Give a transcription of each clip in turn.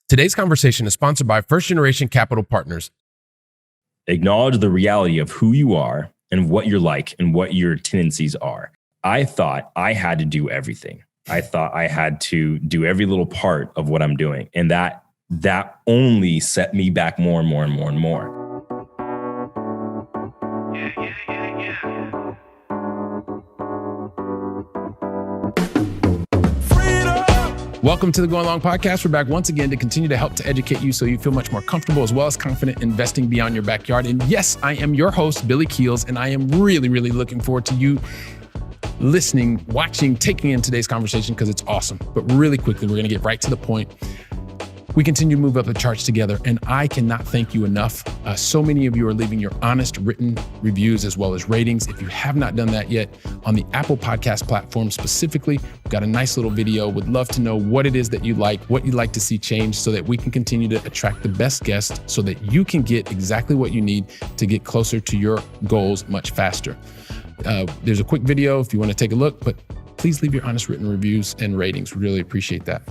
Today's conversation is sponsored by First Generation Capital Partners. Acknowledge the reality of who you are and what you're like and what your tendencies are. I thought I had to do everything. I thought I had to do every little part of what I'm doing. And that only set me back more and more and more and more. Welcome to the Going Long Podcast. We're back once again to continue to help to educate you so you feel much more comfortable as well as confident investing beyond your backyard. And yes, I am your host, Billy Keels, and I am really, really looking forward to you listening, watching, taking in today's conversation because it's awesome. But really quickly, we're going to get right to the point. We continue to move up the charts together, and I cannot thank you enough. So many of you are leaving your honest written reviews as well as ratings. If you have not done that yet, on the Apple Podcast platform specifically, we've got a nice little video. Would love to know what it is that you like, what you'd like to see change so that we can continue to attract the best guests so that you can get exactly what you need to get closer to your goals much faster. There's a quick video if you want to take a look, but please leave your honest written reviews and ratings. We really appreciate that.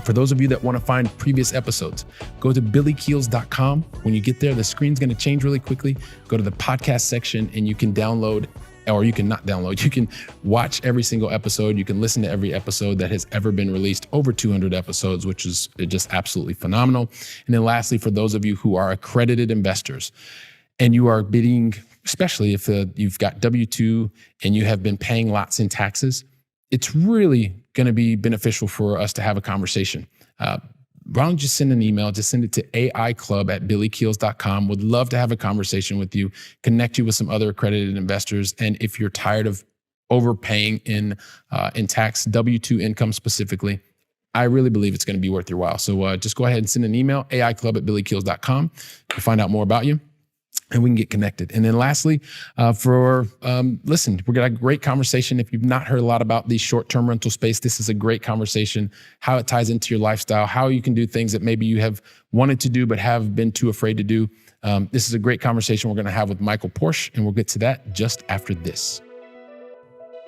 For those of you that want to find previous episodes, go to billykeels.com. When you get there, the screen's going to change really quickly. Go to the podcast section and you can download, or you can not download. You can watch every single episode. You can listen to every episode that has ever been released, over 200 episodes, which is just absolutely phenomenal. And then lastly, for those of you who are accredited investors and you are bidding, especially if you've got W-2 and you have been paying lots in taxes, it's really going to be beneficial for us to have a conversation. Why don't you just send an email? Just send it to aiclub@billykeels.com. Would love to have a conversation with you, connect you with some other accredited investors. And if you're tired of overpaying in tax, W-2 income specifically, I really believe it's going to be worth your while. So just go ahead and send an email, aiclub@billykeels.com, to find out more about you. And we can get connected. And then lastly, listen, we're got a great conversation. If you've not heard a lot about the short-term rental space, this is a great conversation, how it ties into your lifestyle, how you can do things that maybe you have wanted to do but have been too afraid to do. This is a great conversation we're going to have with Michael Porche, and we'll get to that just after this.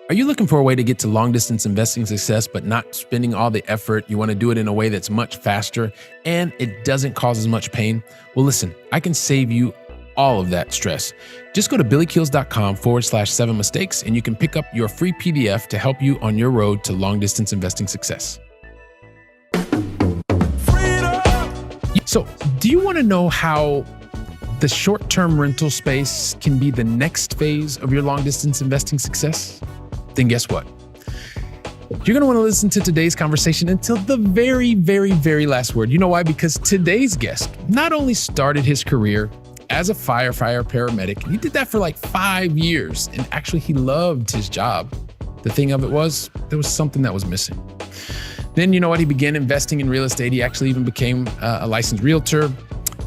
Are you looking for a way to get to long-distance investing success but not spending all the effort? You want to do it in a way that's much faster and it doesn't cause as much pain? Well, listen, I can save you all of that stress. Just go to billykeels.com/7 mistakes and you can pick up your free PDF to help you on your road to long distance investing success. So, do you want to know how the short-term rental space can be the next phase of your long distance investing success? Then guess what? You're going to want to listen to today's conversation until the very, very, very last word. You know why? Because today's guest not only started his career as a firefighter paramedic, and he did that for like 5 years. And actually, he loved his job. The thing of it was, there was something that was missing. Then, you know what? He began investing in real estate. He actually even became a licensed realtor.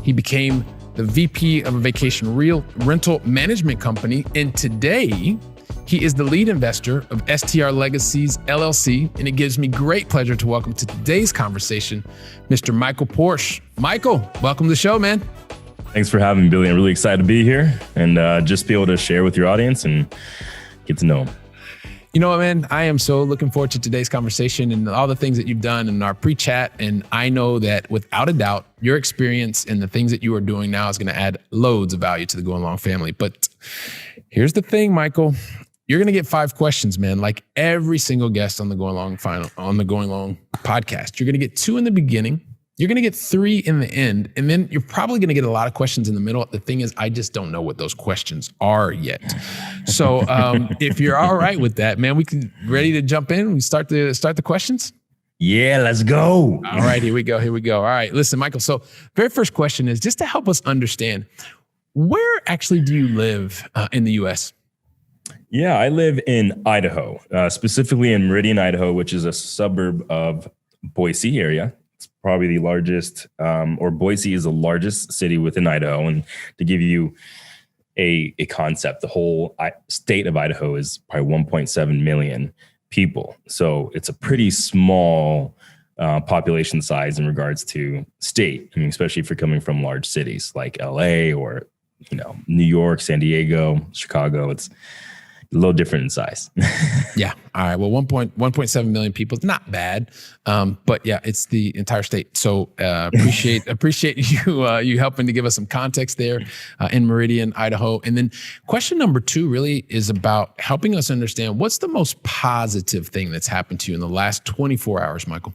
He became the VP of a vacation rental management company. And today, he is the lead investor of STR Legacies LLC. And it gives me great pleasure to welcome to today's conversation, Mr. Michael Porche. Michael, welcome to the show, man. Thanks for having me, Billy. I'm really excited to be here and just be able to share with your audience and get to know them. You know what, man? I am so looking forward to today's conversation and all the things that you've done in our pre-chat. And I know that without a doubt, your experience and the things that you are doing now is going to add loads of value to the Going Long family. But here's the thing, Michael. You're going to get 5 questions, man, like every single guest on the Going Long podcast. You're going to get 2 in the beginning. You're going to get 3 in the end, and then you're probably going to get a lot of questions in the middle. The thing is, I just don't know what those questions are yet. So if you're all right with that, man, we can ready to jump in. We start the questions. Yeah, let's go. All right, here we go. All right, listen, Michael. So very first question is just to help us understand, where actually do you live in the U.S.? Yeah, I live in Idaho, specifically in Meridian, Idaho, which is a suburb of Boise area. It's probably the largest, or Boise is the largest city within Idaho. And to give you a concept, the whole state of Idaho is probably 1.7 million people. So it's a pretty small population size in regards to state. I mean, especially if you're coming from large cities like LA or, New York, San Diego, Chicago. It's little different in size. Yeah. All right. Well, 1.7 million people is not bad. But yeah, it's the entire state. So appreciate you helping to give us some context there in Meridian, Idaho. And then question number 2 really is about helping us understand what's the most positive thing that's happened to you in the last 24 hours, Michael?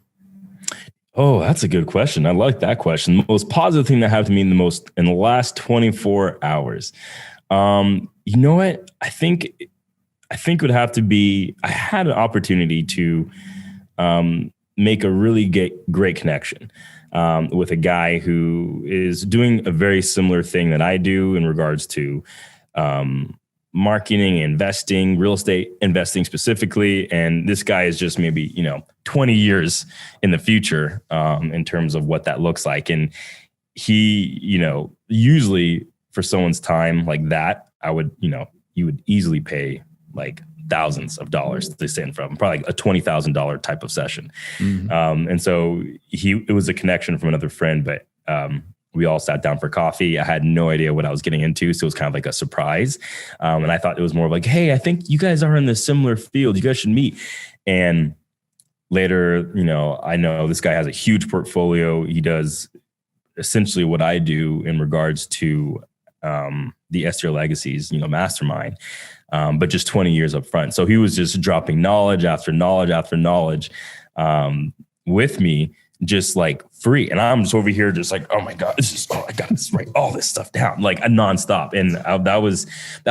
Oh, that's a good question. I like that question. The most positive thing that happened to me in the last 24 hours. You know what? I think it would have to be, I had an opportunity to make a really great connection with a guy who is doing a very similar thing that I do in regards to marketing, investing, real estate investing specifically. And this guy is just maybe, 20 years in the future in terms of what that looks like. And he, usually for someone's time like that, I would, you would easily pay like thousands of dollars to sit in front of him, probably like a $20,000 type of session. Mm-hmm. And so it was a connection from another friend, but we all sat down for coffee. I had no idea what I was getting into. So it was kind of like a surprise. And I thought it was more like, hey, I think you guys are in this similar field. You guys should meet. And later, I know this guy has a huge portfolio. He does essentially what I do in regards to the STR Legacies, mastermind, but just 20 years up front. So he was just dropping knowledge after knowledge after knowledge with me, just like free. And I'm just over here just like, oh my God, I got to write all this stuff down, like a nonstop. And that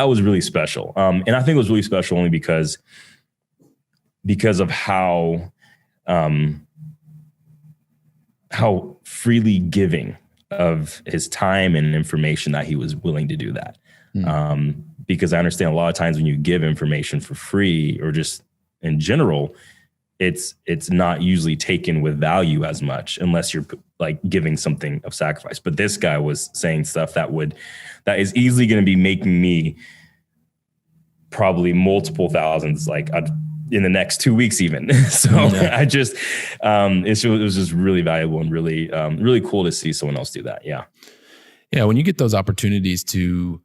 was really special. And I think it was really special only because of how freely giving of his time and information that he was willing to do that. Because I understand a lot of times when you give information for free or just in general, it's not usually taken with value as much unless you're like giving something of sacrifice. But this guy was saying stuff that is easily going to be making me probably multiple thousands, like in the next 2 weeks even. So yeah. I just, it was just really valuable and really, really cool to see someone else do that. Yeah. Yeah. When you get those opportunities to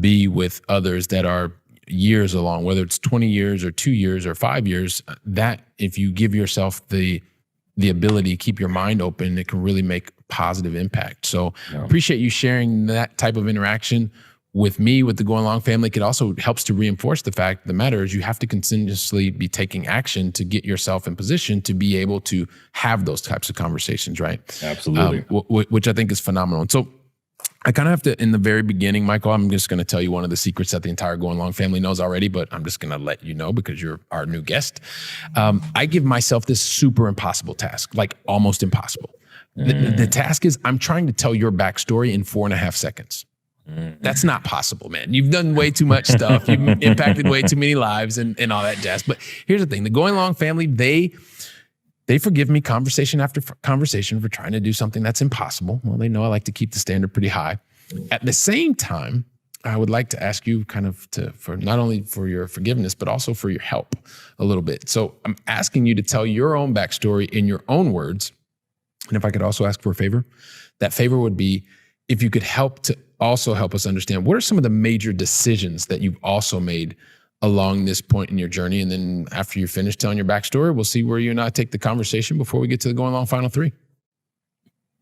be with others that are years along, whether it's 20 years or 2 years or 5 years, that if you give yourself the ability to keep your mind open, it can really make positive impact. So appreciate you sharing that type of interaction with me, with the Going Long family. It also helps to reinforce the fact the matter is you have to continuously be taking action to get yourself in position to be able to have those types of conversations, right? Absolutely. Which I think is phenomenal. And so I kind of have to, in the very beginning, Michael, I'm just going to tell you one of the secrets that the entire Going Long family knows already, but I'm just going to let you know because you're our new guest. I give myself this super impossible task, like almost impossible. The task is I'm trying to tell your backstory in 4.5 seconds. That's not possible, man. You've done way too much stuff. You've impacted way too many lives and all that jazz. But here's the thing. The Going Long family, they forgive me conversation after conversation for trying to do something that's impossible. Well, they know I like to keep the standard pretty high. At the same time, I would like to ask you kind of for not only for your forgiveness, but also for your help a little bit. So I'm asking you to tell your own backstory in your own words. And if I could also ask for a favor, that favor would be if you could help us understand what are some of the major decisions that you've also made along this point in your journey. And then after you finish telling your backstory, we'll see where you and I take the conversation before we get to the Going Long final 3.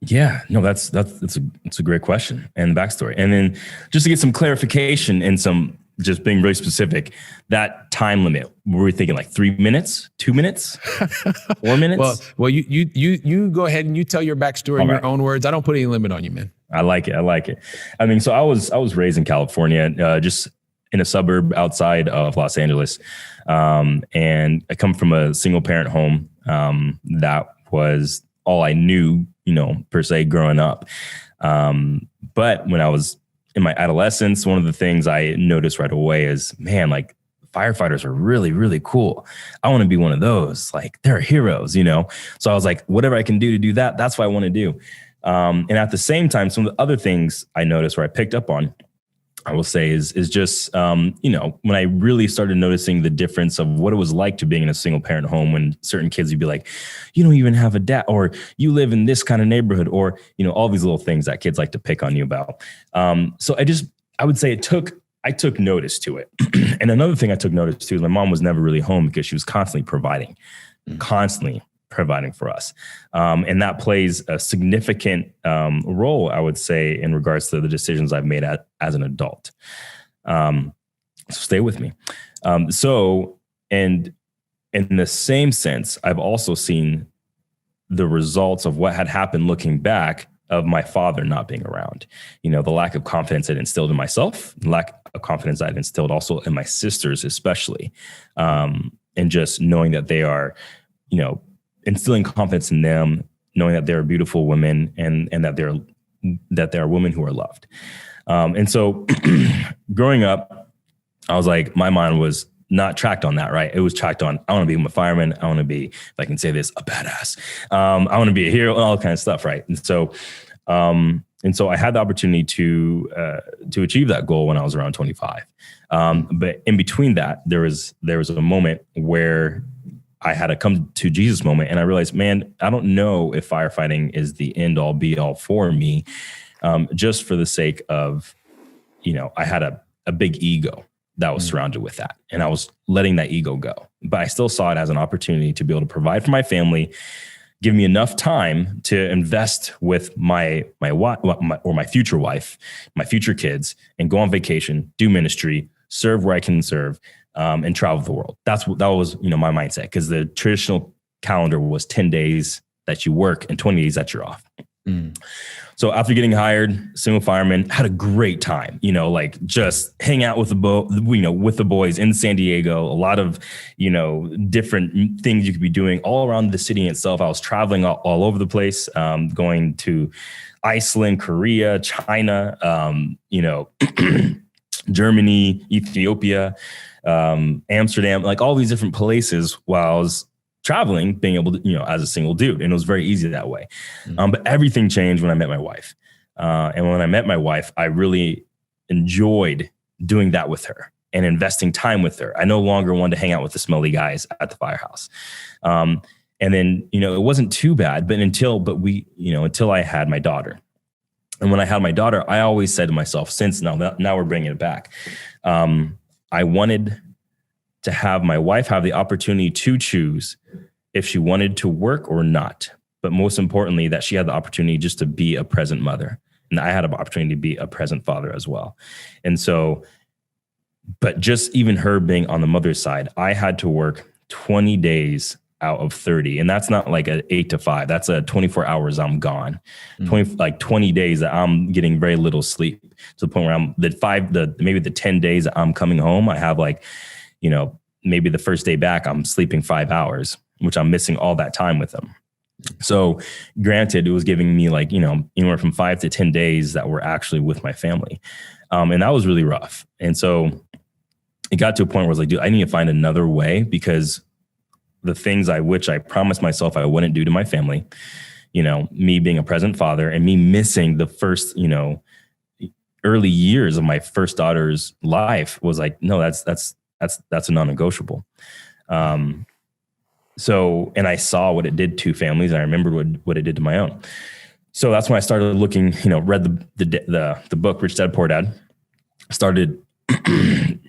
Yeah, no, that's a great question and the backstory. And then just to get some clarification and some just being really specific, that time limit, were we thinking like 3 minutes, 2 minutes, 4 minutes? Well, you go ahead and you tell your backstory in your own words. I don't put any limit on you, man. I like it. I mean, so I was raised in California, just in a suburb outside of Los Angeles. And I come from a single parent home. That was all I knew, per se growing up. But when I was in my adolescence, one of the things I noticed right away is, man, like firefighters are really, really cool. I want to be one of those. Like they're heroes, So I was like, whatever I can do to do that, that's what I want to do. And at the same time, some of the other things I noticed where I picked up on, I will say is just, when I really started noticing the difference of what it was like to being in a single parent home when certain kids would be like, you don't even have a dad, or you live in this kind of neighborhood, or, all these little things that kids like to pick on you about. So I would say it took I took notice to it. And another thing I took notice to is my mom was never really home because she was constantly providing for us. And that plays a significant role, I would say, in regards to the decisions I've made as an adult. So stay with me. And in the same sense, I've also seen the results of what had happened looking back of my father not being around. You know, the lack of confidence it instilled in myself, the lack of confidence I'd instilled also in my sisters, especially, and just knowing that they are, you know, instilling confidence in them, knowing that they're beautiful women and that they are women who are loved. And so growing up, I was like, my mind was not tracked on that, right? It was tracked on, I want to be a fireman. I want to be, if I can say this, a badass. I want to be a hero and all kind of stuff, right? And so I had the opportunity to achieve that goal when I was around 25. But in between that, there was a moment where I had a come to Jesus moment, and I realized, man, I don't know if firefighting is the end all be all for me, just for the sake of, you know, I had a big ego that was surrounded with that, and I was letting that ego go. But I still saw it as an opportunity to be able to provide for my family, give me enough time to invest with my future wife, my future kids, and go on vacation, do ministry, serve where I can serve, and travel the world. That was, you know, my mindset, because the traditional calendar was 10 days that you work and 20 days that you're off. So after getting hired, single fireman, had a great time, you know, like just hang out with with the boys in San Diego, a lot of, you know, different things you could be doing all around the city itself. I was traveling all over the place, going to Iceland, Korea, China, you know, Germany, Ethiopia, Amsterdam, like all these different places while I was traveling, being able to, you know, as a single dude. And it was very easy that way. But everything changed when I met my wife. And when I met my wife, I really enjoyed doing that with her and investing time with her. I no longer wanted to hang out with the smelly guys at the firehouse. And then, you know, it wasn't too bad, but until I had my daughter. And when I had my daughter, I always said to myself, since now we're bringing it back, I wanted to have my wife have the opportunity to choose if she wanted to work or not. But most importantly, that she had the opportunity just to be a present mother. And I had an opportunity to be a present father as well. And so, but just even her being on the mother's side, I had to work 20 days out of 30. And that's not like an 8 to 5. That's a 24 hours I'm gone. 20 days that I'm getting very little sleep, to the point where maybe the 10 days that I'm coming home, I have like, you know, maybe the first day back, I'm sleeping 5 hours, which I'm missing all that time with them. So granted, it was giving me like, you know, anywhere from 5 to 10 days that were actually with my family. And that was really rough. And so it got to a point where I was like, dude, I need to find another way, because the things which I promised myself I wouldn't do to my family, you know, me being a present father and me missing the first, you know, early years of my first daughter's life, was like, no, that's a non-negotiable. So, and I saw what it did to families, and I remembered what it did to my own. So that's when I started looking, you know, read the book, Rich Dad, Poor Dad, started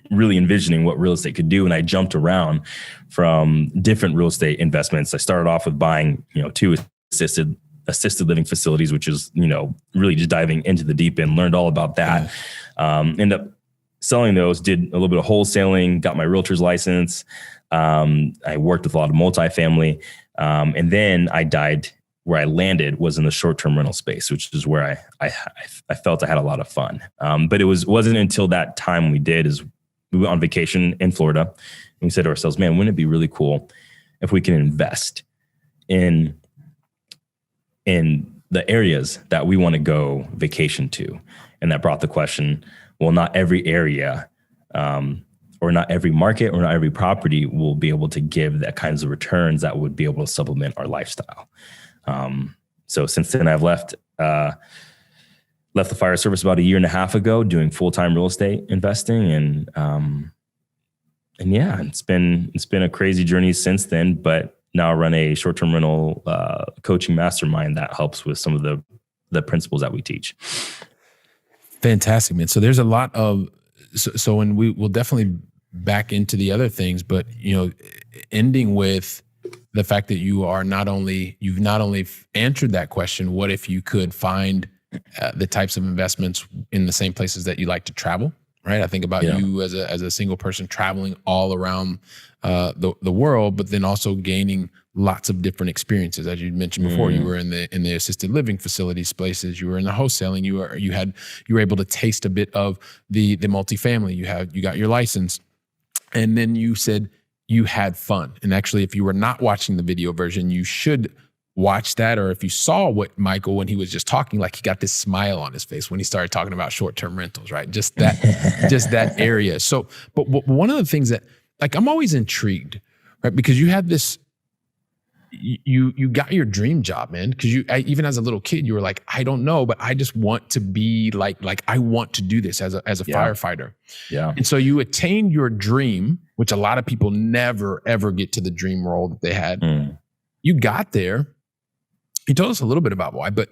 really envisioning what real estate could do. And I jumped around from different real estate investments. I started off with buying, you know, 2 assisted living facilities, which is, you know, really just diving into the deep end, learned all about that. Ended up selling those, did a little bit of wholesaling, got my realtor's license. I worked with a lot of multifamily. And then where I landed was in the short-term rental space, which is where I felt I had a lot of fun. But it wasn't until that time we went on vacation in Florida, and we said to ourselves, man, wouldn't it be really cool if we can invest in the areas that we want to go vacation to? And that brought the question, well, not every area, or not every market, or not every property will be able to give that kinds of returns that would be able to supplement our lifestyle. So since then, I've left the fire service about 1.5 years ago, doing full-time real estate investing, and yeah, it's been a crazy journey since then. But now I run a short-term rental coaching mastermind that helps with some of the principles that we teach. Fantastic, man. So there's a lot of so and we will definitely back into the other things, but ending with the fact that you've not only answered that question, what if you could find the types of investments in the same places that you like to travel, right? I think about you as a single person traveling all around the world, but then also gaining lots of different experiences. As you mentioned before, you were in the assisted living facilities places, you were in the wholesaling, you were able to taste a bit of the multifamily. You got your license, and then you said you had fun. And actually, if you were not watching the video version, you should watch that. Or if you saw what Michael, when he was just talking, like he got this smile on his face when he started talking about short-term rentals, right? Just that area. So, but one of the things that, like, I'm always intrigued, right? Because you had this, you got your dream job, man. Because even as a little kid, you were like, I don't know, but I just want to be like I want to do this as a firefighter. Yeah. And so you attained your dream, which a lot of people never ever get to the dream role that they had. You got there. You told us a little bit about why, but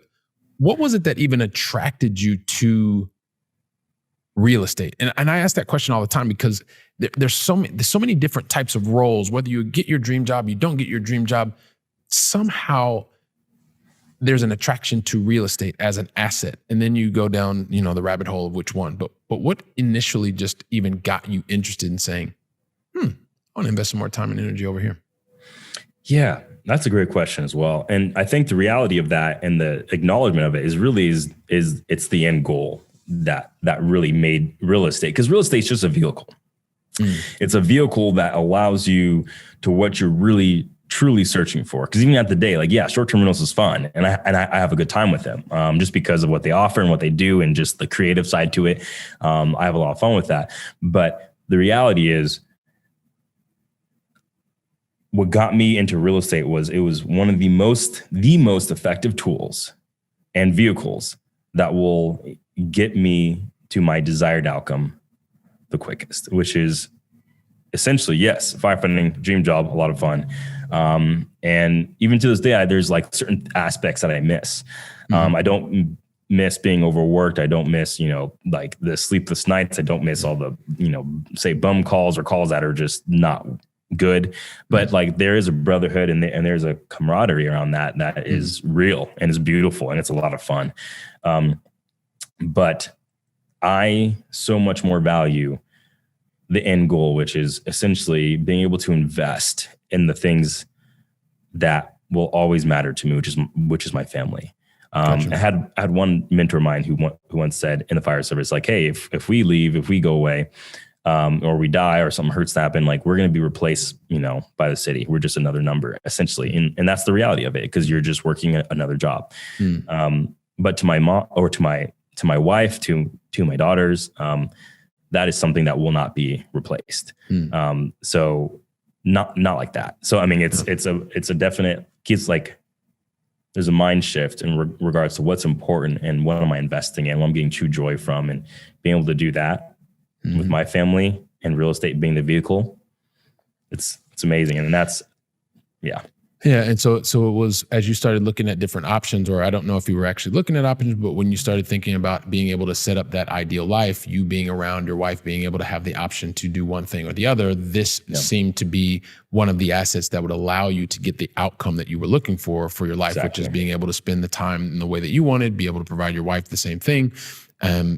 what was it that even attracted you to real estate? And I ask that question all the time because there's so many different types of roles. Whether you get your dream job, you don't get your dream job, somehow there's an attraction to real estate as an asset. And then you go down, the rabbit hole of which one. But what initially just even got you interested in saying, I want to invest some more time and energy over here? Yeah, that's a great question as well. And I think the reality of that and the acknowledgement of it is it's the end goal that really made real estate, because real estate is just a vehicle. It's a vehicle that allows you to what you're really truly searching for. Because even at the day, short-term rentals is fun, and I have a good time with them, just because of what they offer and what they do, and just the creative side to it. I have a lot of fun with that. But the reality is, what got me into real estate was it was one of the most effective tools and vehicles that will get me to my desired outcome the quickest, which is essentially, yes, firefighting, dream job, a lot of fun. And even to this day, there's certain aspects that I miss. I don't miss being overworked. I don't miss, the sleepless nights. I don't miss all the, say bum calls or calls that are just not good. But there is a brotherhood and there's a camaraderie around that is real and is beautiful, and it's a lot of fun. But I so much more value the end goal, which is essentially being able to invest in the things that will always matter to me, which is my family. Gotcha. I had one mentor of mine who once said in the fire service, hey, if we leave, if we go away, or we die or something hurts to happen, we're going to be replaced, by the city. We're just another number, essentially. And that's the reality of it, because you're just working another job. But to my mom, or to my wife, to my daughters, that is something that will not be replaced. So not like that. So, I mean, it's a definite, there's a mind shift in regards to what's important and what am I investing in, what I'm getting true joy from, and being able to do that with my family and real estate being the vehicle. It's amazing. And that's, yeah. Yeah. And so it was, as you started looking at different options, or I don't know if you were actually looking at options, but when you started thinking about being able to set up that ideal life, you being around your wife, being able to have the option to do one thing or the other, this seemed to be one of the assets that would allow you to get the outcome that you were looking for your life, which is being able to spend the time in the way that you wanted, be able to provide your wife the same thing.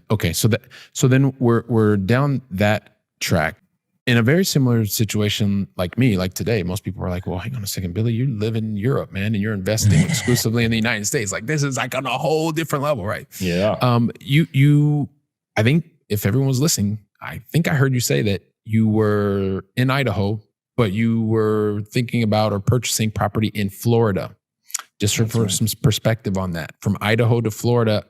Okay. So then we're down that track. In a very similar situation like me, like today, most people are like, well, hang on a second, Billy, you live in Europe, man, and you're investing exclusively in the United States. This is on a whole different level, right? Yeah. I think if everyone was listening, I think I heard you say that you were in Idaho, but you were thinking about or purchasing property in Florida. Just for some perspective on that, from Idaho to Florida,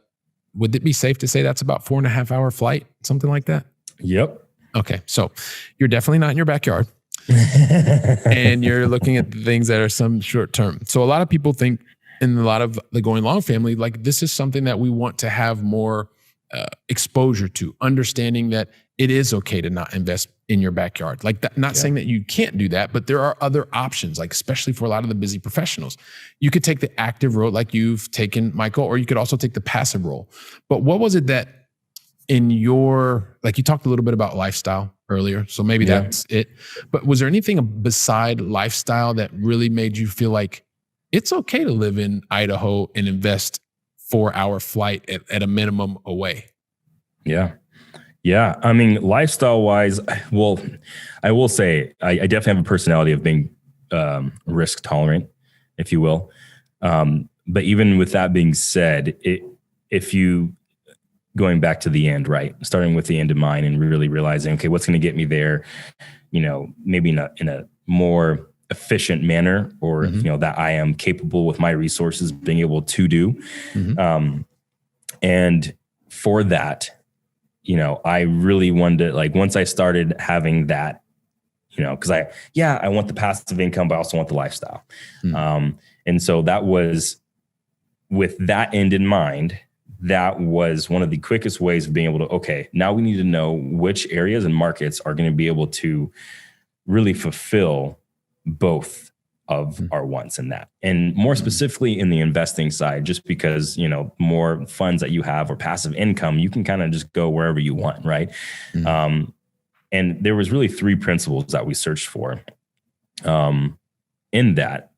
would it be safe to say that's about 4.5 hour flight, something like that? Yep. Okay. So you're definitely not in your backyard and you're looking at the things that are some short term. So a lot of people think, in a lot of the Going Long family, this is something that we want to have more exposure to, understanding that it is okay to not invest in your backyard. Not saying that you can't do that, but there are other options, especially for a lot of the busy professionals. You could take the active role like you've taken, Michael, or you could also take the passive role. But what was it that in your, like you talked a little bit about lifestyle earlier, so maybe that's it. But was there anything beside lifestyle that really made you feel like it's okay to live in Idaho and invest 4-hour flight at a minimum away? Yeah. Yeah. I mean, lifestyle wise, well, I will say I definitely have a personality of being risk tolerant, if you will. But even with that being said, if you going back to the end, right, starting with the end in mind and really realizing, okay, what's going to get me there, maybe in a more efficient manner, or, that I am capable with my resources being able to do. And for that, I really wanted to, like, once I started having that, because I want the passive income, but I also want the lifestyle. And so that was, with that end in mind, that was one of the quickest ways of being able to, okay, now we need to know which areas and markets are going to be able to really fulfill both of our wants in that. And more specifically in the investing side, just because, more funds that you have or passive income, you can kind of just go wherever you want, right? And there was really 3 principles that we searched for in that.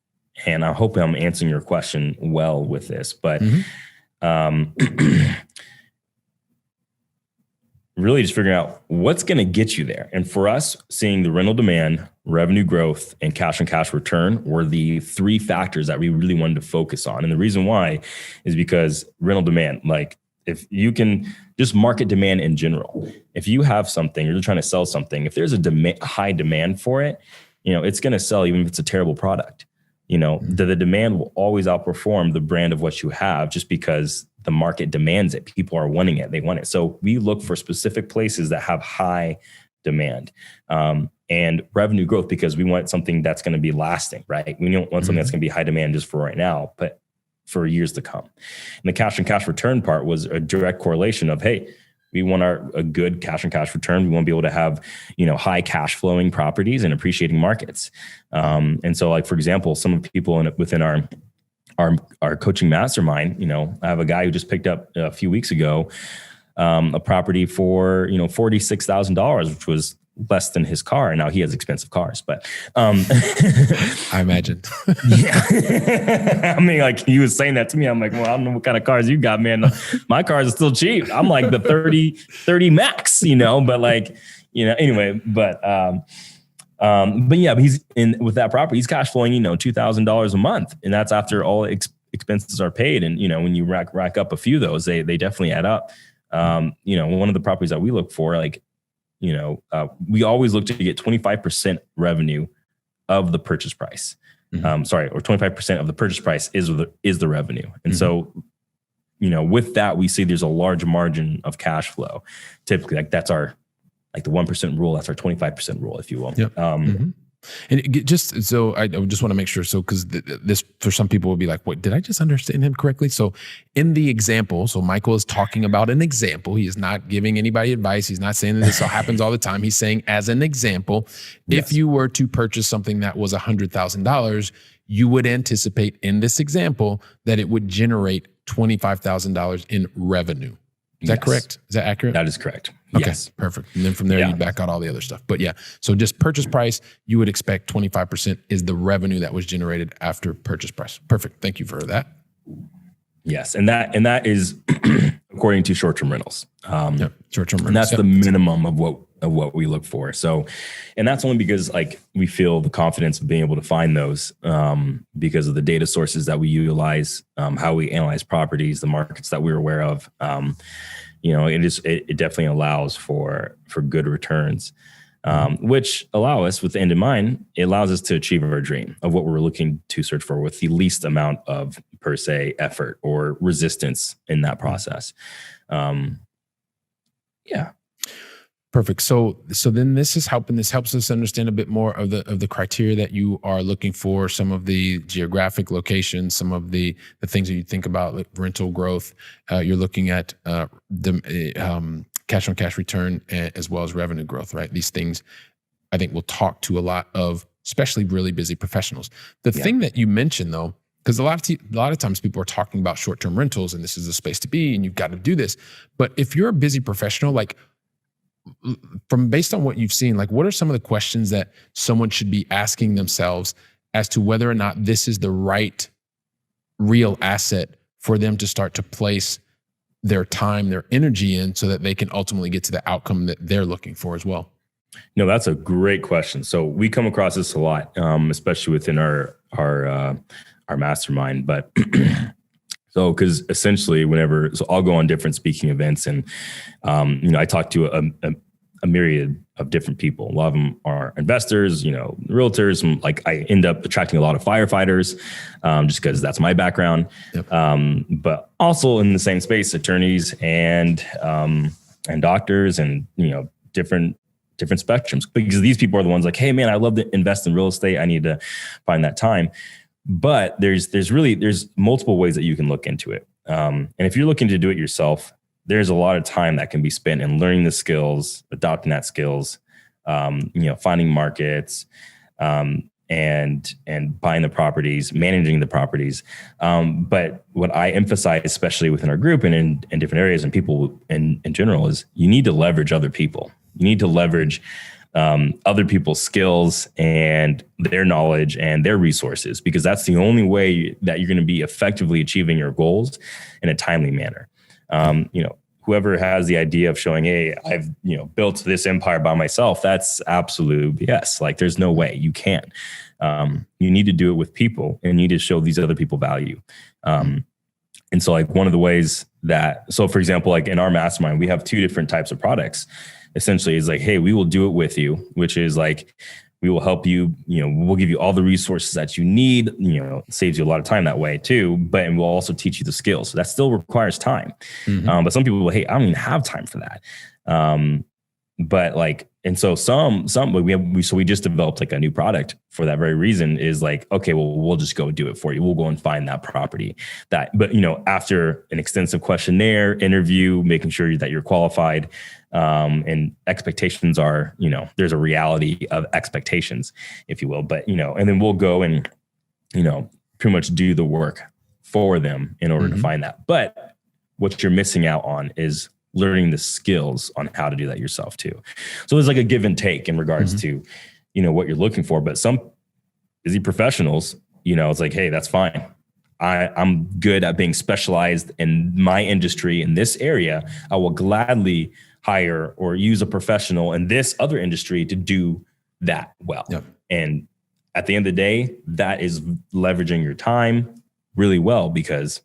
And I hope I'm answering your question well with this, but really just figuring out what's going to get you there. And for us, seeing the rental demand, revenue growth, and cash on cash return were the 3 factors that we really wanted to focus on. And the reason why is because rental demand, like, if you can just market demand in general, if you have something, you're trying to sell something, if there's a high demand for it, it's going to sell even if it's a terrible product. The demand will always outperform the brand of what you have, just because the market demands it. People are wanting it. They want it. So we look for specific places that have high demand and revenue growth, because we want something that's going to be lasting, right? We don't want something that's going to be high demand just for right now, but for years to come. And the cash on cash return part was a direct correlation of, hey, we want a good cash on cash return. We want to be able to have, high cash flowing properties and appreciating markets. And so, like, for example, some of the people within our coaching mastermind, I have a guy who just picked up a few weeks ago a property for, $46,000, which was less than his car. Now he has expensive cars, but I imagine. Yeah. I mean, like, he was saying that to me. I'm like, well, I don't know what kind of cars you got, man. My cars are still cheap. I'm like the 30 max, but like, anyway, but yeah, he's with that property, he's cash flowing, $2,000 a month. And that's after all expenses are paid. And, when you rack up a few of those, they definitely add up. One of the properties that we look for, like, we always look to get 25% revenue of the purchase price. Or 25% of the purchase price is the revenue. And so, with that, we see there's a large margin of cash flow. Typically, like, that's our, like, the 1% rule. That's our 25% rule, if you will. Yep. And just so I just want to make sure. So, because this for some people will be like, "What, did I just understand him correctly?" So, in the example, so Michael is talking about an example. He is not giving anybody advice. He's not saying that this all happens all the time. He's saying, as an example, if you were to purchase something that was $100,000, you would anticipate in this example that it would generate $25,000 in revenue. Is that correct? Is that accurate? That is correct. Okay, yes. Perfect. And then from there, you back out all the other stuff. But yeah, so just purchase price, you would expect 25% is the revenue that was generated after purchase price. Perfect. Thank you for that. Yes, and that is according to short-term rentals. Short-term rentals. And that's the minimum of what we look for. So, and that's only because, like, we feel the confidence of being able to find those because of the data sources that we utilize, how we analyze properties, the markets that we're aware of. It definitely allows for good returns, which allow us, with the end in mind, it allows us to achieve our dream of what we're looking to search for with the least amount of, per se, effort or resistance in that process. Perfect. So then this helps us understand a bit more of the criteria that you are looking for, some of the geographic locations, some of the things that you think about, like rental growth. You're looking at the cash on cash return as well as revenue growth, right? These things, I think, will talk to a lot of, especially really busy professionals. The thing that you mentioned, though, Because a lot of times people are talking about short-term rentals and this is a space to be and you've got to do this. But if you're a busy professional, like based on what you've seen, like what are some of the questions that someone should be asking themselves as to whether or not this is the right real asset for them to start to place their time, their energy in, so that they can ultimately get to the outcome that they're looking for as well? No, that's a great question. So we come across this a lot, especially within our mastermind. But so, because essentially, so I'll go on different speaking events, and I talk to a myriad of different people. A lot of them are investors, realtors. And like I end up attracting a lot of firefighters, just because that's my background. Yep. But also in the same space, attorneys and doctors, and different spectrums, because these people are the ones like, hey man, I love to invest in real estate. I need to find that time. But there's multiple ways that you can look into it. And if you're looking to do it yourself, there's a lot of time that can be spent in learning the skills, adopting that skills, finding markets, and buying the properties, managing the properties. But what I emphasize, especially within our group and in different areas and people in general, is you need to leverage other people. You need to leverage other people's skills and their knowledge and their resources, because that's the only way that you're going to be effectively achieving your goals in a timely manner. Whoever has the idea of showing, hey, I've built this empire by myself, that's absolute BS. Like there's no way you can. You need to do it with people, and you need to show these other people value. And so like one of the ways so for example, like in our mastermind, we have two different types of products. Essentially, is like, hey, we will do it with you, which is like, we will help you, we'll give you all the resources that you need, saves you a lot of time that way too, but we'll also teach you the skills. So that still requires time. Mm-hmm. But some people will, hey, I don't even have time for that. But like, and so we just developed like a new product for that very reason, is like, okay, well, we'll just go do it for you. We'll go and find that property but after an extensive questionnaire, interview, making sure that you're qualified, and expectations are, there's a reality of expectations, if you will, but, and then we'll go and, pretty much do the work for them in order to find that. But what you're missing out on is learning the skills on how to do that yourself too. So there's like a give and take in regards to, what you're looking for. But some busy professionals, it's like, hey, that's fine. I'm good at being specialized in my industry in this area. I will gladly hire or use a professional in this other industry to do that well. Yep. And at the end of the day, that is leveraging your time really well, because,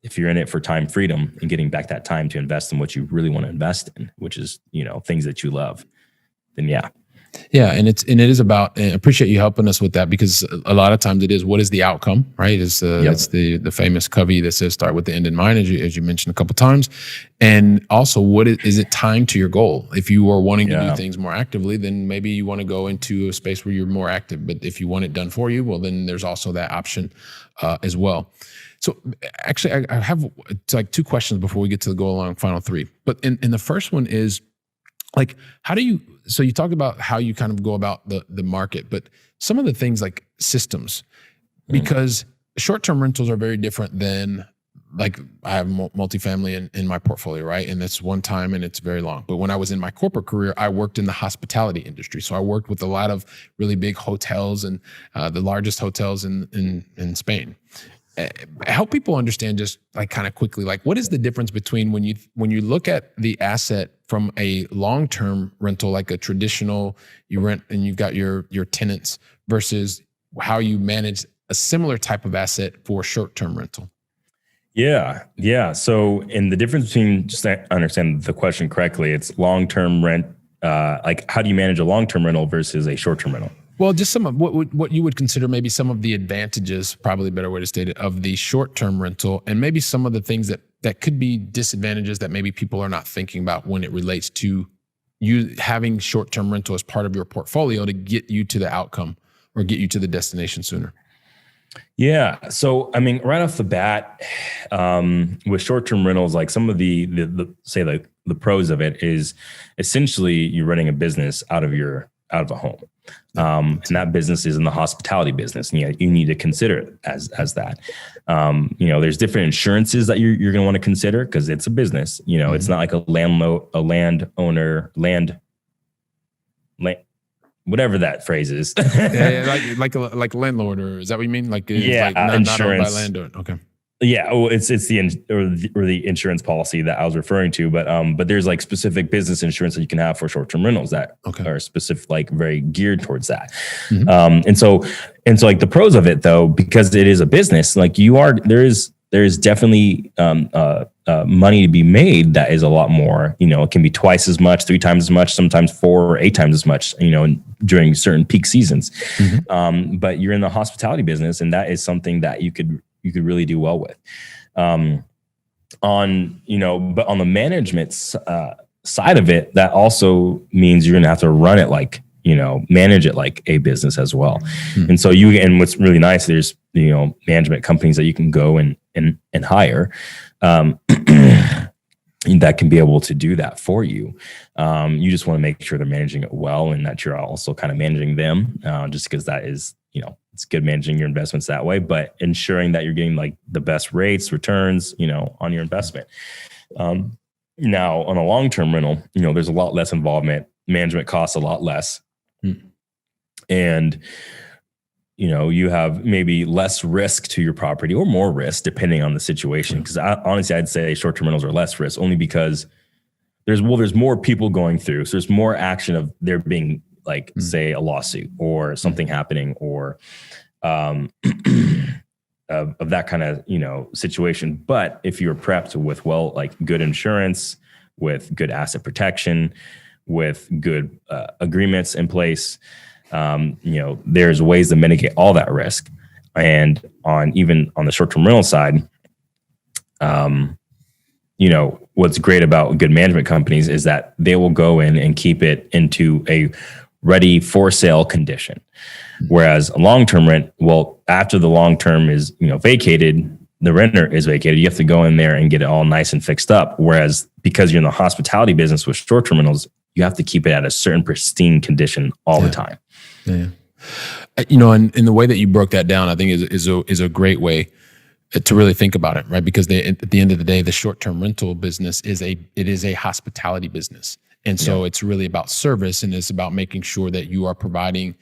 if you're in it for time freedom and getting back that time to invest in what you really want to invest in, which is, things that you love, then yeah. Yeah. And it is about, and I appreciate you helping us with that, because a lot of times it is, what is the outcome, right? It's the famous Covey that says start with the end in mind, as you mentioned a couple of times. And also, what is it tying to your goal? If you are wanting to do things more actively, then maybe you want to go into a space where you're more active. But if you want it done for you, well, then there's also that option as well. So actually, I have like two questions before we get to the go along final three. But in the first one is like, so you talked about how you kind of go about the market, but some of the things like systems, because short-term rentals are very different than, like, I have multifamily in my portfolio, right? And that's one time and it's very long. But when I was in my corporate career, I worked in the hospitality industry. So I worked with a lot of really big hotels and the largest hotels in Spain. Help people understand, just like kind of quickly, like what is the difference between when you look at the asset from a long-term rental, like a traditional, you rent and you've got your tenants, versus how you manage a similar type of asset for short-term rental? Yeah. So, and the difference between, just to understand the question correctly, it's long-term rent. Like, how do you manage a long-term rental versus a short-term rental? Well, just some of what you would consider maybe some of the advantages, probably a better way to state it, of the short-term rental, and maybe some of the things that could be disadvantages that maybe people are not thinking about when it relates to you having short-term rental as part of your portfolio to get you to the outcome or get you to the destination sooner. Yeah. So, I mean, right off the bat, with short-term rentals, like some of the pros of it is essentially you're running a business out of your out of a home. And that business is in the hospitality business. And you need to consider it as that. There's different insurances that you're going to want to consider because it's a business. It's not like a landowner, whatever that phrase is. like a landlord, or is that what you mean? Like, insurance. Not owned by landowner. Okay. Yeah, it's the insurance policy that I was referring to, but there's like specific business insurance that you can have for short-term rentals that are specific, like very geared towards that. And so like the pros of it though, because it is a business, like there is definitely money to be made that is a lot more. It can be twice as much, 3 times as much, sometimes 4 or 8 times as much. During certain peak seasons. But you're in the hospitality business, and that is something that you could really do well with. But on the management side of it, that also means you're going to have to run it like, manage it like a business as well. And so and what's really nice, there's, management companies that you can go and hire, that can be able to do that for you. You just want to make sure they're managing it well and that you're also kind of managing them, just because that is, it's good managing your investments that way, but ensuring that you're getting like the best rates, returns, on your investment. Now on a long-term rental, there's a lot less involvement. Management costs a lot less. And, you have maybe less risk to your property or more risk depending on the situation. Because honestly, I'd say short-term rentals are less risk only because there's more people going through. So there's more action of there being like, say, a lawsuit or something happening or of that kind of, situation. But if you're prepped with good insurance, with good asset protection, with good agreements in place, there's ways to mitigate all that risk. And even on the short-term rental side, what's great about good management companies is that they will go in and keep it into a ready for sale condition. Whereas a long-term rent, after the long-term is, vacated, the renter is vacated, you have to go in there and get it all nice and fixed up. Whereas because you're in the hospitality business with short-term rentals, you have to keep it at a certain pristine condition all the time. Yeah. And the way that you broke that down, I think is a great way to really think about it, right? Because at the end of the day, the short-term rental business is a hospitality business. And so it's really about service, and it's about making sure that you are providing,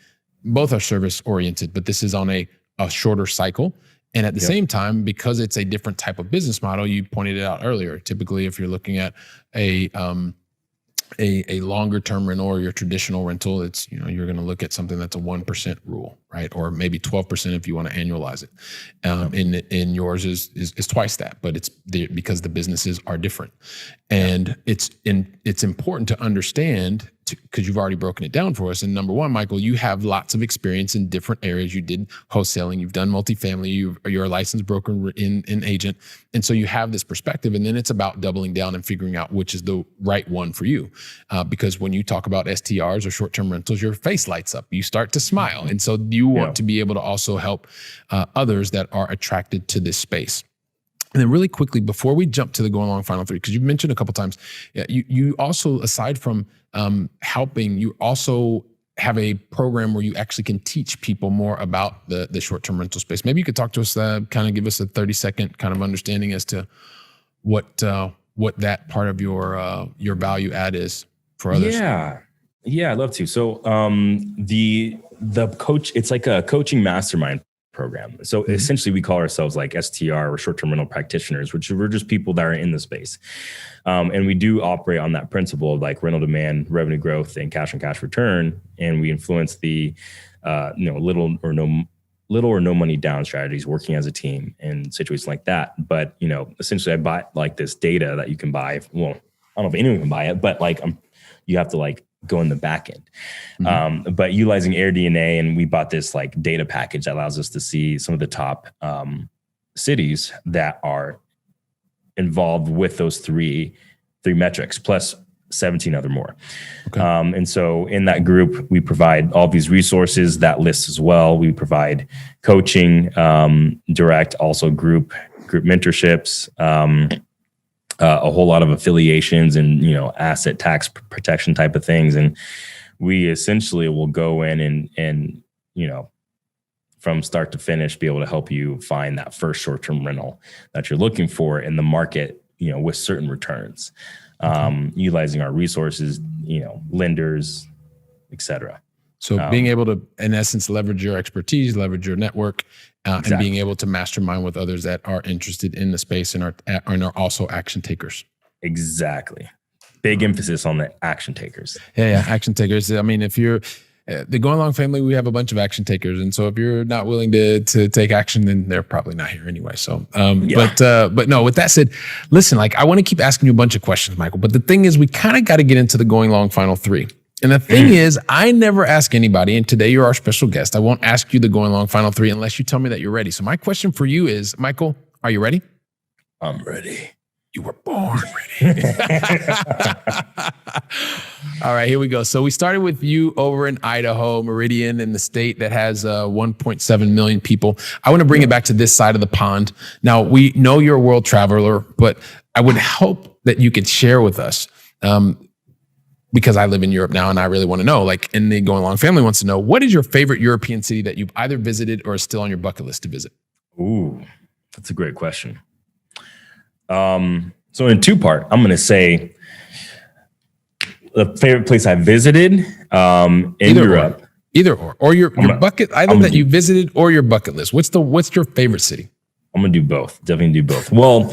both are service oriented, but this is on a shorter cycle. And at the same time, because it's a different type of business model, you pointed it out earlier. Typically, if you're looking at a longer term rental or your traditional rental, it's, you're going to look at something that's a 1% rule, right? Or maybe 12% if you want to annualize it. And yours is twice that, but it's because the businesses are different. And it's important to understand, because you've already broken it down for us. And number one, Michael, you have lots of experience in different areas. You did wholesaling, you've done multifamily, you're a licensed broker in agent. And so you have this perspective, and then it's about doubling down and figuring out which is the right one for you. Because when you talk about STRs or short-term rentals, your face lights up, you start to smile. And so you want to be able to also help others that are attracted to this space. And then really quickly, before we jump to the Going Long Final 3, because you've mentioned a couple times, you also, aside from helping, you also have a program where you actually can teach people more about the short-term rental space. Maybe you could talk to us, kind of give us a 30-second kind of understanding as to what that part of your value add is for others. Yeah, I'd love to. So the coach, it's like a coaching mastermind program. So essentially we call ourselves like STR or short-term rental practitioners, which we're just people that are in the space. And we do operate on that principle of like rental demand, revenue growth, and cash on cash return. And we influence the little or no money down strategies, working as a team in situations like that. But essentially I bought like this data that you can buy. Well, I don't know if anyone can buy it, but like you have to like go in the back end. But utilizing AirDNA, and we bought this like data package that allows us to see some of the top cities that are involved with those three metrics plus 17 other more. Okay. And so in that group, we provide all these resources, that list as well. We provide coaching, direct, also group mentorships, a whole lot of affiliations and, asset tax protection type of things. And we essentially will go in and from start to finish, be able to help you find that first short-term rental that you're looking for in the market, with certain returns, utilizing our resources, lenders, etc. So being able to, in essence, leverage your expertise, leverage your network, exactly. And being able to mastermind with others that are interested in the space and are also action takers. Exactly. Big emphasis on the action takers. Yeah, action takers. I mean, if you're the Going Long family, we have a bunch of action takers, and so if you're not willing to take action, then they're probably not here anyway. So, but no. With that said, listen, I want to keep asking you a bunch of questions, Michael. But the thing is, we kind of got to get into the Going Long final three. And the thing is, I never ask anybody, and today you're our special guest. I won't ask you the Going Long final three unless you tell me that you're ready. So my question for you is, Michael, are you ready? I'm ready. You were born ready. All right, here we go. So we started with you over in Idaho, Meridian, in the state that has 1.7 million people. I want to bring it back to this side of the pond. Now, we know you're a world traveler, but I would hope that you could share with us, because I live in Europe now and I really want to know, and the Going Long family wants to know, what is your favorite European city that you've either visited or is still on your bucket list to visit? Ooh, that's a great question. So in two-part, I'm going to say the favorite place I visited in Europe. Either or your bucket, that you visited or your bucket list. What's your favorite city? I'm going to do both. Definitely do both. Well,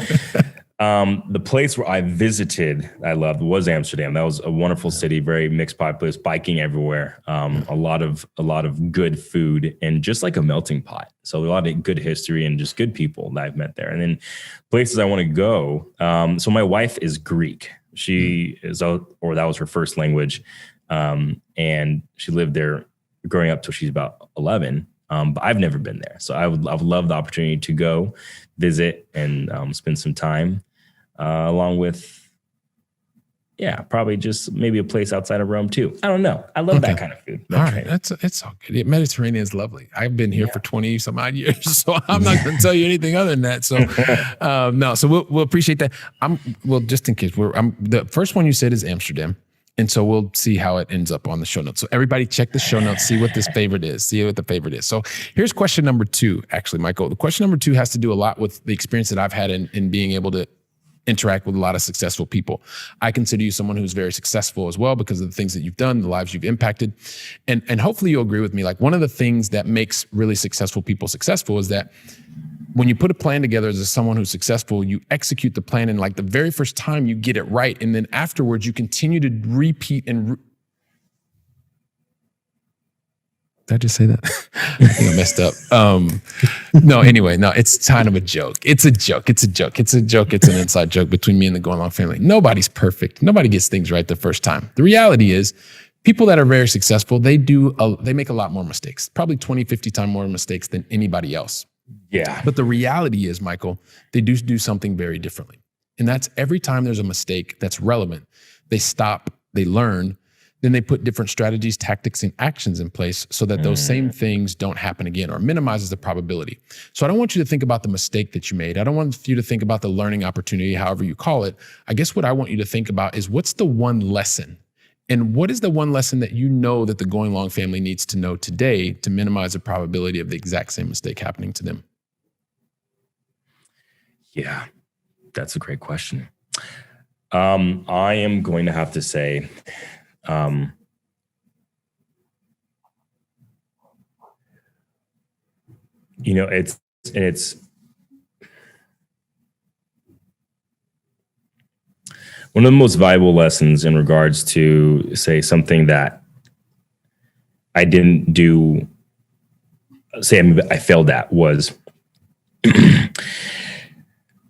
the place where I visited, I loved, was Amsterdam. That was a wonderful city, very mixed populace, biking everywhere. A lot of good food and just like a melting pot. So a lot of good history and just good people that I've met there. And then places I want to go. So my wife is Greek. She is, or that was her first language. And she lived there growing up till she's about 11. But I've never been there. So I would love the opportunity to go visit and spend some time along with, probably just maybe a place outside of Rome too. I don't know. I love that kind of food. All right. It's all good. Mediterranean is lovely. I've been here for 20 some odd years, so I'm not going to tell you anything other than that. So no, so we'll appreciate that. Just in case, the first one you said is Amsterdam. And so we'll see how it ends up on the show notes. So everybody check the show notes, see what this favorite is, see what the favorite is. So here's question number 2, actually, Michael. The question number 2 has to do a lot with the experience that I've had in being able to interact with a lot of successful people. I consider you someone who's very successful as well because of the things that you've done, the lives you've impacted. And hopefully you'll agree with me. One of the things that makes really successful people successful is that when you put a plan together as someone who's successful, you execute the plan, and the very first time you get it right, and then afterwards you continue to repeat and did I just say that? I think I messed up. No, anyway, no, it's kind of a joke. It's a joke. It's an inside joke between me and the Going Long family. Nobody's perfect. Nobody gets things right the first time. The reality is, people that are very successful, they make a lot more mistakes, probably 20, 50 times more mistakes than anybody else. Yeah. But the reality is, Michael, they do something very differently. And that's every time there's a mistake that's relevant, they stop, they learn, then they put different strategies, tactics, and actions in place so that those same things don't happen again or minimizes the probability. So I don't want you to think about the mistake that you made. I don't want you to think about the learning opportunity, however you call it. I guess what I want you to think about is, what's the one lesson? And what is the one lesson that you know that the Going Long family needs to know today to minimize the probability of the exact same mistake happening to them? Yeah, that's a great question. I am going to have to say, it's one of the most valuable lessons in regards to, say, something that I didn't do, I failed at, was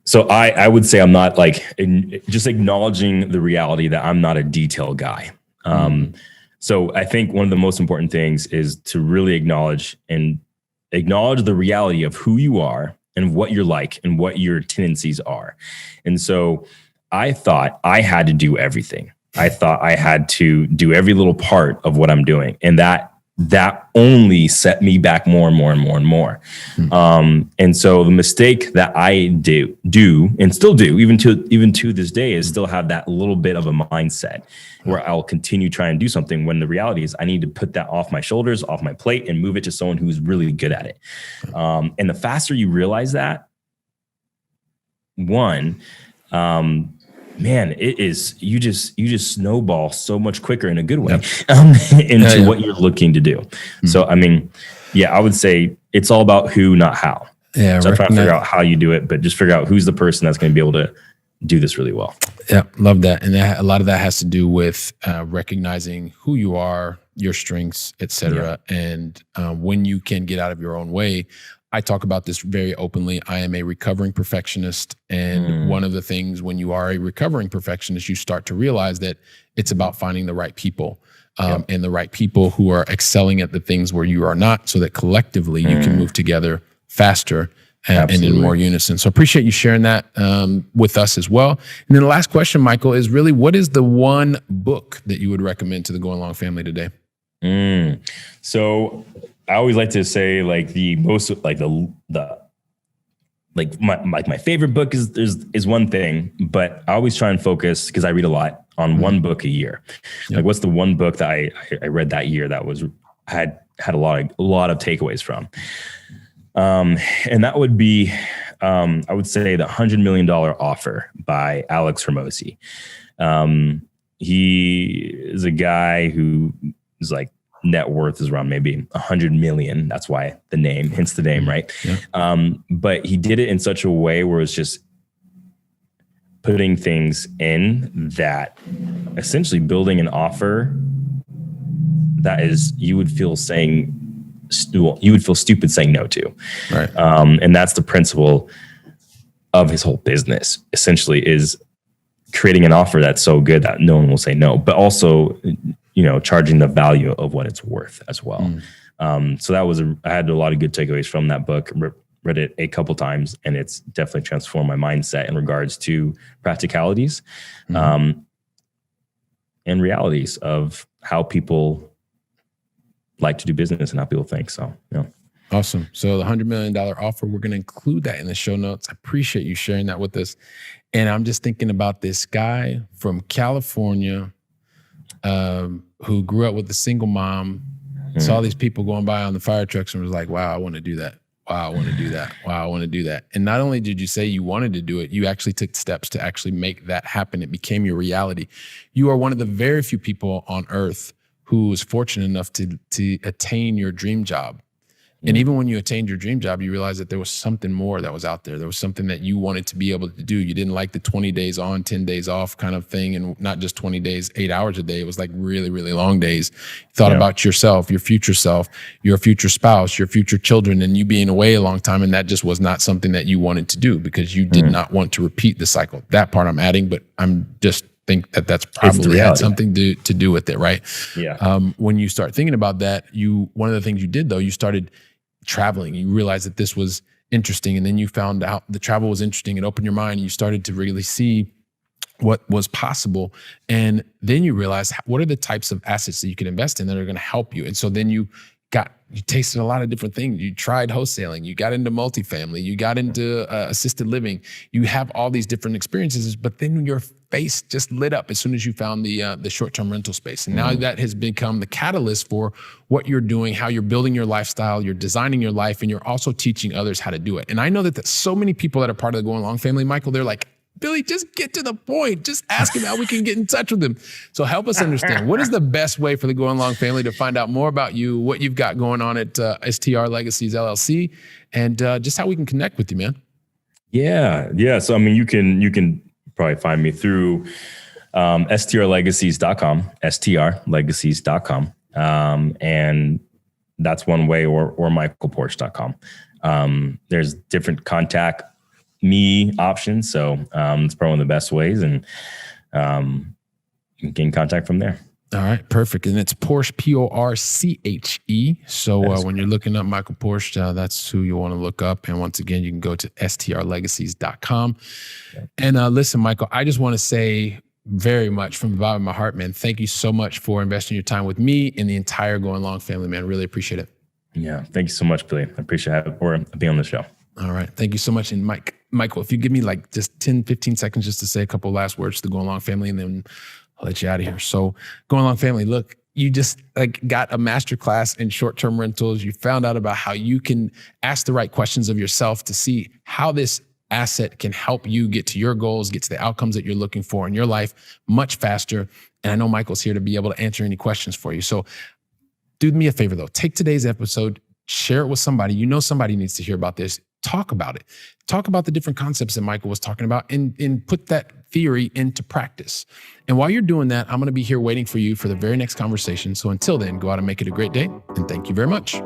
so I would say I'm not just acknowledging the reality that I'm not a detail guy. So I think one of the most important things is to really acknowledge the reality of who you are and what you're like and what your tendencies are. And so I thought I had to do everything. I thought I had to do every little part of what I'm doing. And that that only set me back more and more and more and more. And so the mistake that I do and still do, even to this day, is still have that little bit of a mindset where I'll continue trying to do something when the reality is I need to put that off my shoulders, off my plate, and move it to someone who's really good at it. And the faster you realize that, man, it is, you just snowball so much quicker in a good way into what you're looking to do. So, I mean, I would say it's all about who, not how. Yeah. So I'm trying to figure out how you do it, but just figure out who's the person that's going to be able to do this really well. Yeah. Love that. And a lot of that has to do with recognizing who you are, your strengths, et cetera. And when you can get out of your own way. I talk about this very openly. I am a recovering perfectionist. And one of the things when you are a recovering perfectionist, you start to realize that it's about finding the right people and the right people who are excelling at the things where you are not, so that collectively you can move together faster and in more unison. So appreciate you sharing that with us as well. And then the last question, Michael, is really, what is the one book that you would recommend to the Going Long family today? So I always like to say, like, the most, like my favorite book is one thing, but I always try and focus, because I read a lot, on one book a year. Like, what's the one book that I read that year that had a lot of takeaways from? And that would be, I would say, The $100 Million Offer by Alex Hormozi. He is a guy who is like, net worth is around maybe 100 million. That's why the name, hence the name, right? But he did it in such a way where it's just putting things in that essentially building an offer that is, you would feel stupid saying no to. Right. And that's the principle of his whole business, essentially, is creating an offer that's so good that no one will say no, but also, charging the value of what it's worth as well. So I had a lot of good takeaways from that book. Read it a couple times, and it's definitely transformed my mindset in regards to practicalities and realities of how people like to do business and how people think. So, Awesome. So the $100 million offer, we're going to include that in the show notes. I appreciate you sharing that with us. And I'm just thinking about this guy from California who grew up with a single mom, saw these people going by on the fire trucks and was like, wow, I want to do that. Wow, I want to do that. Wow, I want to do that. And not only did you say you wanted to do it, you actually took steps to actually make that happen. It became your reality. You are one of the very few people on earth who was fortunate enough to attain your dream job. And even when you attained your dream job, you realized that there was something more that was out there. There was something that you wanted to be able to do. You didn't like the 20 days on, 10 days off kind of thing. And not just 20 days, 8 hours a day. It was like really, really long days. You thought about yourself, your future spouse, your future children, and you being away a long time. And that just was not something that you wanted to do because you did not want to repeat the cycle. That part I'm adding, but I'm just think that that's probably had something to do with it, right? Yeah. When you start thinking about that, one of the things you did though, you started traveling. You realized that this was interesting, and then you found out the travel was interesting. It opened your mind. You started to really see what was possible, and then you realized what are the types of assets that you can invest in that are going to help you. And so then you tasted a lot of different things. You tried wholesaling. You got into multifamily. You got into assisted living. You have all these different experiences, but then your face just lit up as soon as you found the short-term rental space. And now that has become the catalyst for what you're doing, how you're building your lifestyle, you're designing your life, and you're also teaching others how to do it. And I know that so many people that are part of the Going Long family, Michael, they're like, Billy, just get to the point. Just ask him how we can get in touch with him. So help us understand, what is the best way for the Going Long family to find out more about you, what you've got going on at STR Legacies LLC, and just how we can connect with you, man? Yeah. So, I mean, you can probably find me through strlegacies.com, strlegacies.com. And that's one way, or michaelporche.com. There's different contact me options. So it's probably one of the best ways, and you can get in contact from there. All right, perfect. And it's Porche, Porche. So when you're looking up Michael Porche, that's who you want to look up. And once again, you can go to strlegacies.com. And listen, Michael, I just want to say very much from the bottom of my heart, man. Thank you so much for investing your time with me and the entire Going Long family, man. Really appreciate it. Yeah. Thank you so much, Billy. I appreciate being on the show. All right. Thank you so much. And Michael, if you give me like just 10, 15 seconds just to say a couple last words to the Going Long family, and then I'll let you out of here. So Going Long family, look, you just got a masterclass in short-term rentals. You found out about how you can ask the right questions of yourself to see how this asset can help you get to your goals, get to the outcomes that you're looking for in your life much faster. And I know Michael's here to be able to answer any questions for you. So do me a favor though, take today's episode, share it with somebody. You know somebody needs to hear about this. Talk about it. Talk about the different concepts that Michael was talking about and put that theory into practice. And while you're doing that, I'm going to be here waiting for you for the very next conversation. So until then, go out and make it a great day. And thank you very much.